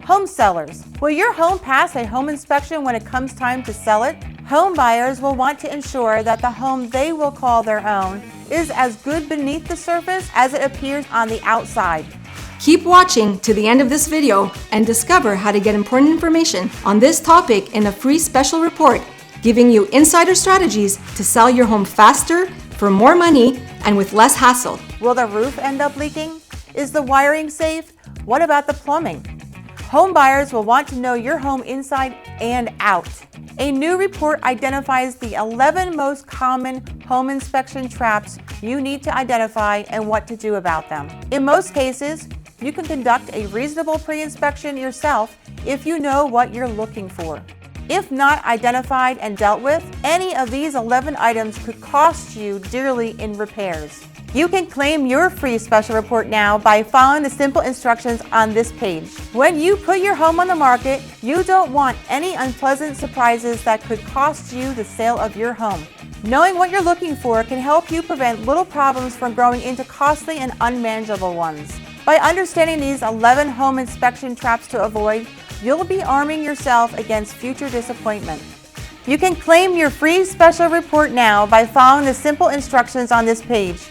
Home sellers. Will your home pass a home inspection when it comes time to sell it? Home buyers will want to ensure that the home they will call their own is as good beneath the surface as it appears on the outside. Keep watching to the end of this video and discover how to get important information on this topic in a free special report giving you insider strategies to sell your home faster, for more money, and with less hassle. Will the roof end up leaking? Is the wiring safe? What about the plumbing? Home buyers will want to know your home inside and out. A new report identifies the 11 most common home inspection traps you need to identify and what to do about them. In most cases, you can conduct a reasonable pre-inspection yourself if you know what you're looking for. If not identified and dealt with, any of these 11 items could cost you dearly in repairs. You can claim your free special report now by following the simple instructions on this page. When you put your home on the market, you don't want any unpleasant surprises that could cost you the sale of your home. Knowing what you're looking for can help you prevent little problems from growing into costly and unmanageable ones. By understanding these 11 home inspection traps to avoid, you'll be arming yourself against future disappointment. You can claim your free special report now by following the simple instructions on this page.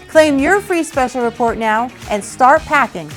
Claim your free special report now and start packing.